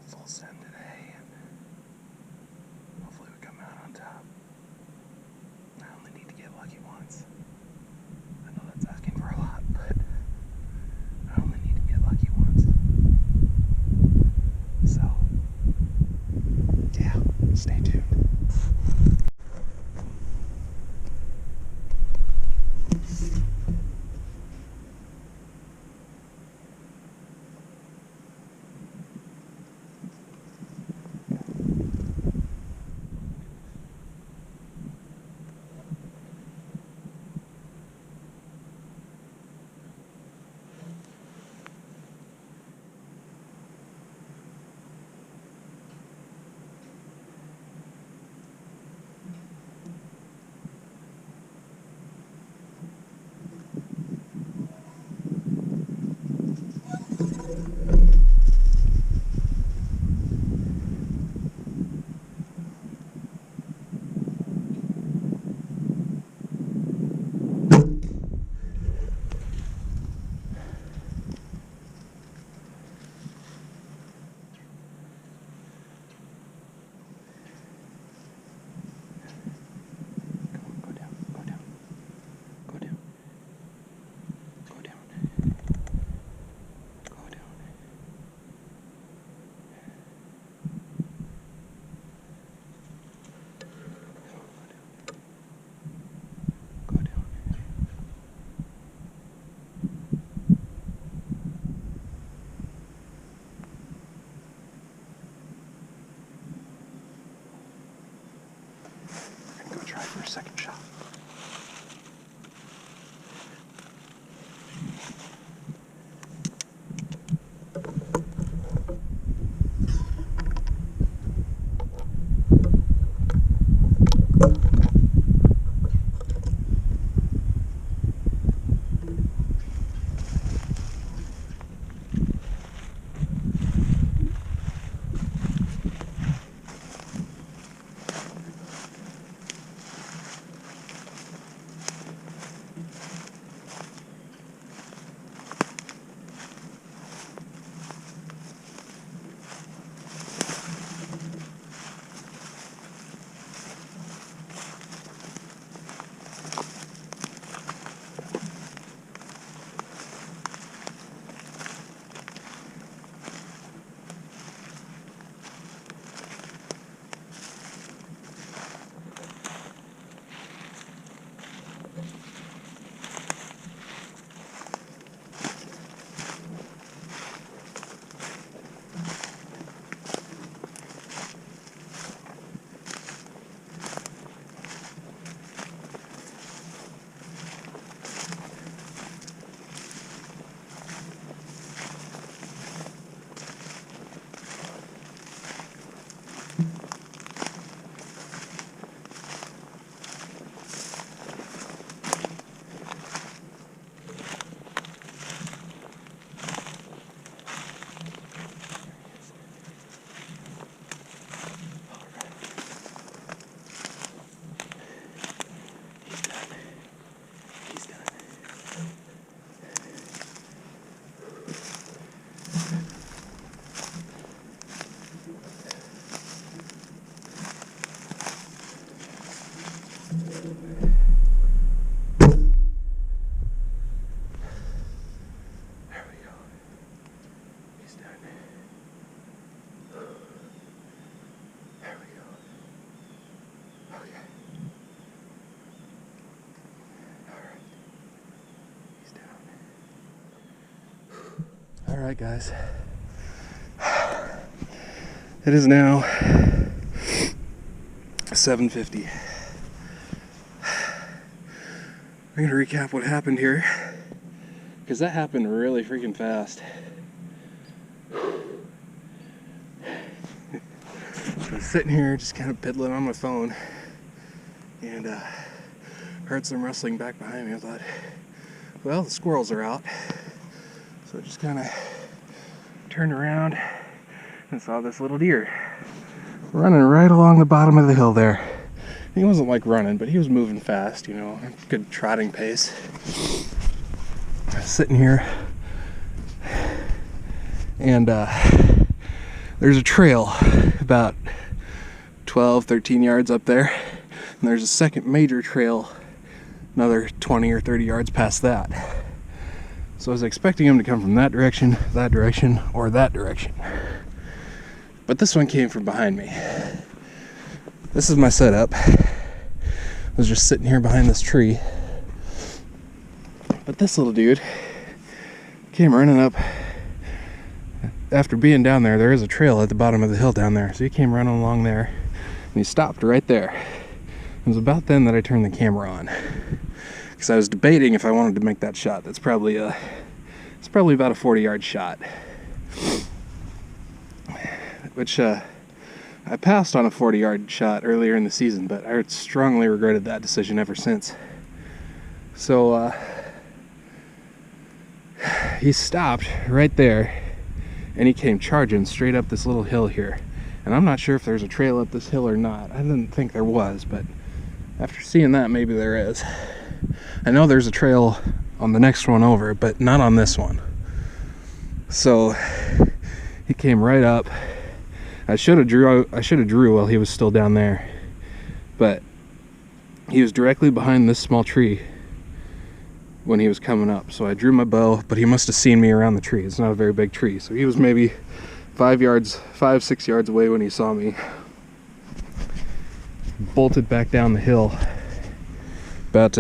full send today, and hopefully we come out on top. I only need to get lucky once. I know that's asking for a lot, but I only need to get lucky once. So, yeah, stay tuned. Try for a second shot. All right, guys. It is now 7:50. I'm gonna recap what happened here, because that happened really freaking fast. I was sitting here just kind of piddling on my phone, and heard some rustling back behind me. I thought, well, the squirrels are out. So I just kind of turned around and saw this little deer running right along the bottom of the hill there. He wasn't like running, but he was moving fast, you know, good trotting pace. I was sitting here, and there's a trail about 12, 13 yards up there, and there's a second major trail another 20 or 30 yards past that. So I was expecting him to come from that direction, or that direction. But this one came from behind me. This is my setup. I was just sitting here behind this tree. But this little dude came running up. After being down there, there is a trail at the bottom of the hill down there. So he came running along there, and he stopped right there. It was about then that I turned the camera on, because I was debating if I wanted to make that shot. That's probably it's probably about a 40-yard shot, which I passed on a 40-yard shot earlier in the season, but I strongly regretted that decision ever since. So he stopped right there, and he came charging straight up this little hill here. And I'm not sure if there's a trail up this hill or not. I didn't think there was, but after seeing that, maybe there is. I know there's a trail on the next one over, but not on this one. So he came right up. I should have drew while he was still down there, but he was directly behind this small tree when he was coming up. So I drew my bow, but he must have seen me around the tree. It's not a very big tree, so he was maybe 5, 6 yards away when he saw me. Bolted back down the hill about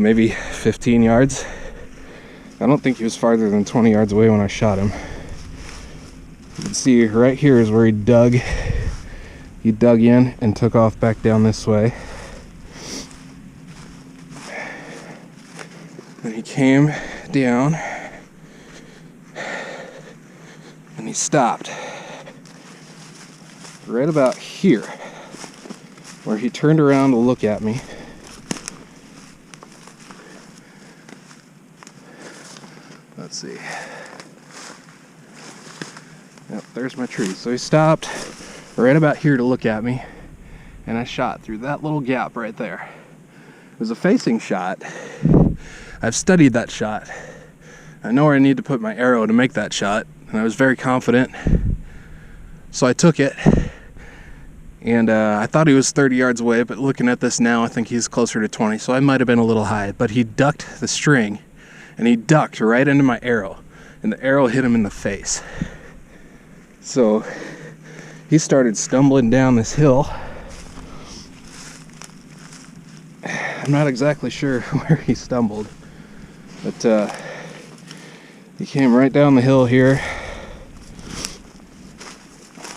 maybe 15 yards. I don't think he was farther than 20 yards away when I shot him. You can see right here is where he dug in and took off back down this way. And he came down and he stopped right about here, where he turned around to look at me. Let's see. Yep, there's my tree. So he stopped right about here to look at me, and I shot through that little gap right there. It was a facing shot. I've studied that shot. I know where I need to put my arrow to make that shot, and I was very confident. So I took it, and I thought he was 30 yards away, but looking at this now, I think he's closer to 20, so I might have been a little high. But he ducked the string, and he ducked right into my arrow, and the arrow hit him in the face. So he started stumbling down this hill. I'm not exactly sure where he stumbled, but he came right down the hill here,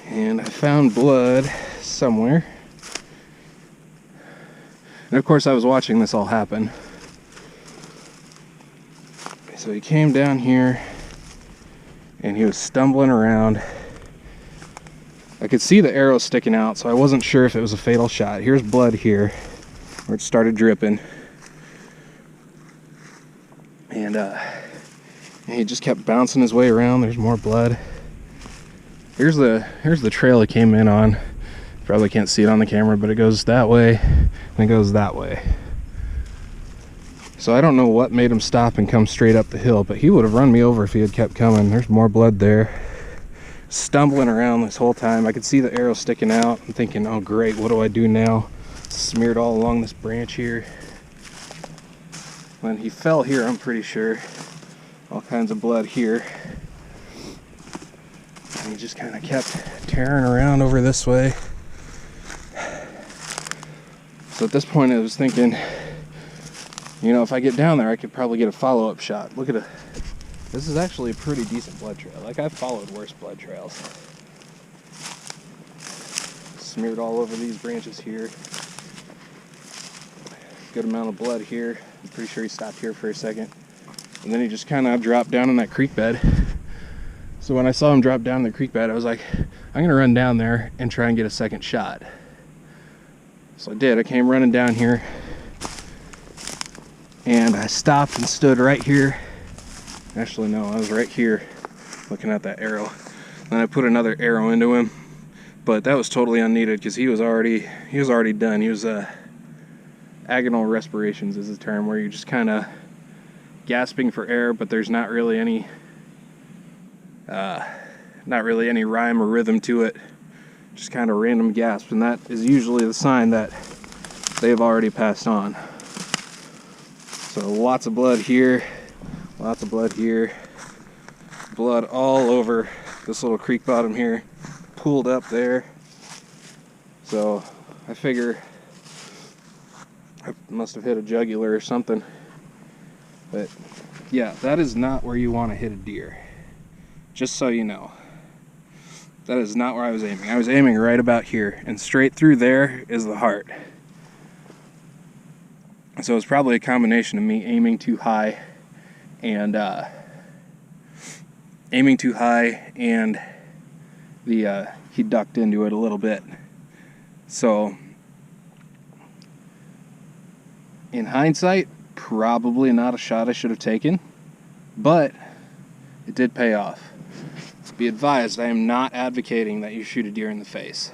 and I found blood somewhere. And of course I was watching this all happen. So he came down here and he was stumbling around. I could see the arrow sticking out, so I wasn't sure if it was a fatal shot. Here's blood here where it started dripping. And he just kept bouncing his way around. There's more blood. Here's the trail it came in on. Probably can't see it on the camera, but it goes that way and it goes that way. So I don't know what made him stop and come straight up the hill, but he would have run me over if he had kept coming. There's more blood there. Stumbling around this whole time. I could see the arrow sticking out. I'm thinking, oh great, what do I do now? Smeared all along this branch here. When he fell here, I'm pretty sure. All kinds of blood here. And he just kind of kept tearing around over this way. So at this point I was thinking, you know, if I get down there I could probably get a follow-up shot. Look at it. This is actually a pretty decent blood trail. Like, I've followed worse blood trails. Smeared all over these branches here. Good amount of blood here. I'm pretty sure he stopped here for a second. And then he just kind of dropped down in that creek bed. So when I saw him drop down in the creek bed, I was like, I'm going to run down there and try and get a second shot. So I did. I came running down here. And I stopped and stood right here. Actually, no, I was right here looking at that arrow. Then I put another arrow into him, but that was totally unneeded because he was already done. He was agonal respirations is the term, where you're just kind of gasping for air, but there's not really any not really any rhyme or rhythm to it, just kind of random gasps, and that is usually the sign that they've already passed on. So lots of blood here, lots of blood here, blood all over this little creek bottom here, pooled up there. So I figure I must have hit a jugular or something. But yeah, that is not where you want to hit a deer. Just so you know. That is not where I was aiming. I was aiming right about here, and straight through there is the heart. So it's probably a combination of me aiming too high and he ducked into it a little bit. So in hindsight, probably not a shot I should have taken, but it did pay off. Be advised, I am not advocating that you shoot a deer in the face.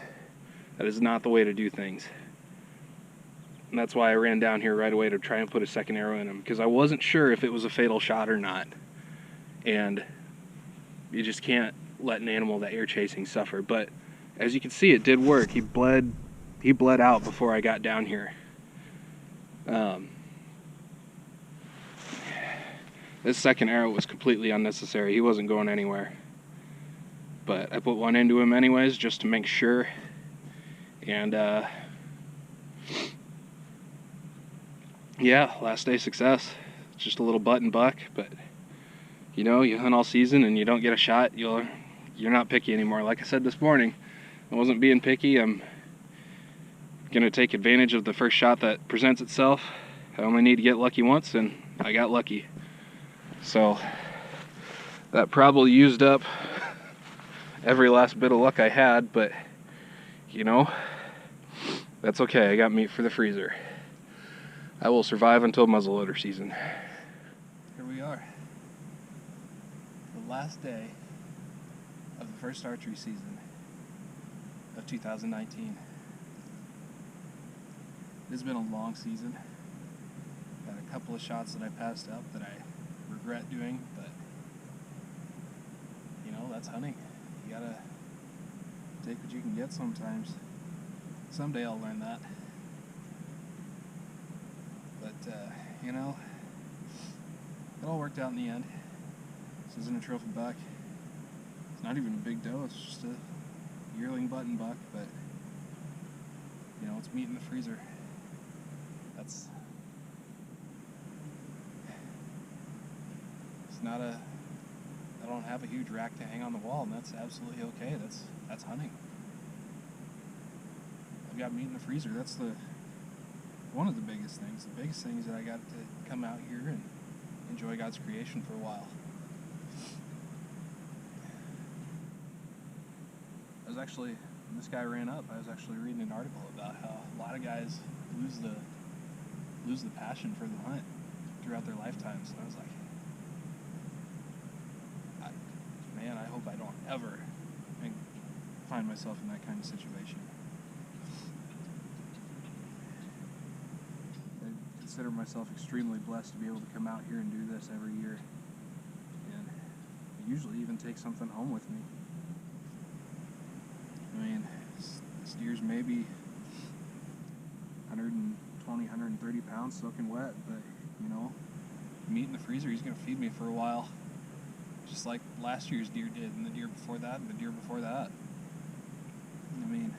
That is not the way to do things. And that's why I ran down here right away to try and put a second arrow in him, because I wasn't sure if it was a fatal shot or not. And you just can't let an animal that you're chasing suffer. But as you can see, it did work. He bled out before I got down here. This second arrow was completely unnecessary. He wasn't going anywhere. But I put one into him anyways, just to make sure. And yeah, last day success. It's just a little button buck, but you know, you hunt all season and you don't get a shot, you're not picky anymore. Like I said this morning, I wasn't being picky. I'm gonna take advantage of the first shot that presents itself. I only need to get lucky once, and I got lucky. So that probably used up every last bit of luck I had, but you know, that's okay. I got meat for the freezer. I will survive until muzzleloader season. Here we are. The last day of the first archery season of 2019. It's been a long season. Got a couple of shots that I passed up that I regret doing, but you know, that's hunting. You gotta take what you can get sometimes. Someday I'll learn that. But, you know, it all worked out in the end. This isn't a trophy buck. It's not even a big doe, it's just a yearling button buck, but, you know, it's meat in the freezer. It's not I don't have a huge rack to hang on the wall, and that's absolutely okay. That's hunting. I've got meat in the freezer. That's one of the biggest things. The biggest thing is that I got to come out here and enjoy God's creation for a while. When this guy ran up, I was actually reading an article about how a lot of guys lose the passion for the hunt throughout their lifetimes. And I was like, man, I hope I don't ever find myself in that kind of situation. I consider myself extremely blessed to be able to come out here and do this every year. And I usually even take something home with me. I mean, this deer's maybe 120, 130 pounds soaking wet, but, you know, meat in the freezer, he's going to feed me for a while. Just like last year's deer did, and the deer before that, and the deer before that. I mean,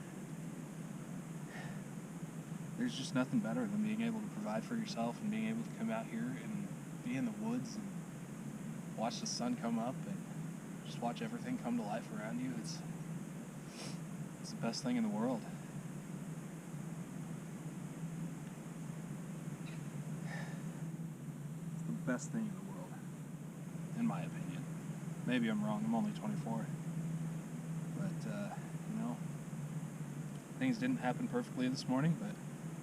there's just nothing better than being able to provide for yourself and being able to come out here and be in the woods and watch the sun come up and just watch everything come to life around you. It's the best thing in the world. It's the best thing in the world, in my opinion. Maybe I'm wrong, I'm only 24. But, you know, things didn't happen perfectly this morning, but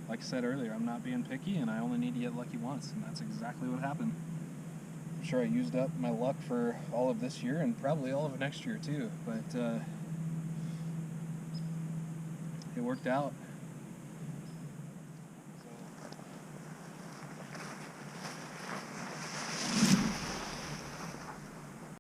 like I said earlier, I'm not being picky, and I only need to get lucky once, and that's exactly what happened. I'm sure I used up my luck for all of this year, and probably all of next year too, but it worked out.